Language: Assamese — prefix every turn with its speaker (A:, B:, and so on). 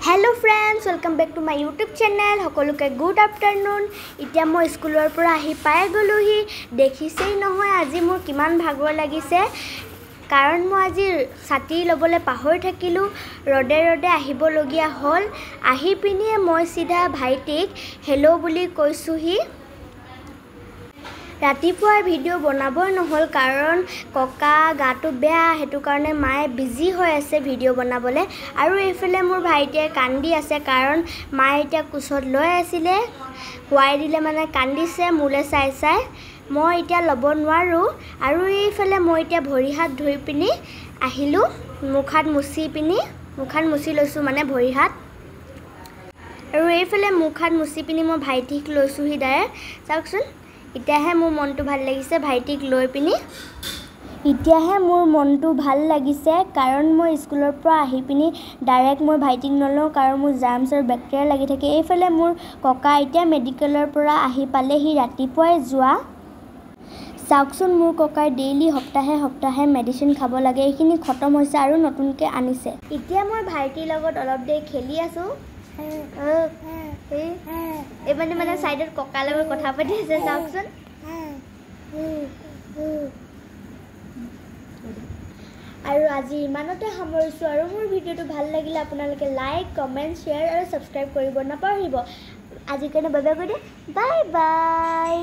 A: Hello friends, welcome back to my YouTube channel. সকলোকে গুড আফটাৰনুন। এতিয়া মই স্কুলৰ পৰা আহি পাই গলোহি। দেখিছেই নহয় আজি মোৰ কিমান ভাগৰ লাগিছে কাৰণ মই আজি ছাতি লবলৈ পাহৰি থাকিলো। ৰডে আহিব লগিয়া হ'ল। আহি পিনে মই সিধা ভাইটিক হেল্ল' বুলি কৈছোহি। ৰাতিপুৱাৰ ভিডিঅ' বনাবই নহল কাৰণ ককা গাটো বেয়া, হেতু কাৰণে মায়ে বিজি হৈ আছে ভিডিঅ' বনাবলে। আৰু এইফালে মোৰ ভাইটিয়ে কান্দি আছে কাৰণ মায়ে এতিয়া কুছত লৈ আছিলে, খুৱাই দিলে মানে কান্দিছে মোলে চাই চাই। মই এতিয়া ল'ব নোৱাৰো। আৰু এইফালে মই এতিয়া ভৰি হাত ধুই পিনি আহিলো, মুখ হাত মুচি লৈছো মানে ভৰি হাত। আৰু এইফালে মুখ হাত মুচি পিনি মই ভাইটিক লৈছোহি ডাইৰেক্ট। চাওকচোন এতিয়াহে মোৰ মনটো ভাল লাগিছে ভাইটিক লৈ পিনি। কাৰণ মই স্কুলৰ পৰা আহি পিনি ডাইৰেক্ট মই ভাইটিক নলওঁ কাৰণ মোৰ জাৰ্মছ আৰু বেক্টেৰিয়া লাগি থাকে। এইফালে মোৰ ককা এতিয়া মেডিকেলৰ পৰা আহি পালেহি ৰাতিপুৱাই যোৱা। চাওকচোন মোৰ ককাই ডেইলি সপ্তাহে মেডিচিন খাব লাগে। এইখিনি খতম হৈছে আৰু নতুনকৈ আনিছে। এতিয়া মই ভাইটিৰ লগত অলপ দেৰি খেলি আছো। মানে সাইডত ককাৰ লগত কথা পাতি আছে চাওকচোন। আৰু আজি ইমানতে সামৰিছো। আৰু মোৰ ভিডিঅ'টো ভাল লাগিলে আপোনালোকে লাইক, কমেন্ট, শ্বেয়াৰ আৰু সাবস্ক্ৰাইব কৰিব নাপাহৰিব। আজিৰ কাৰণে বাই বাই।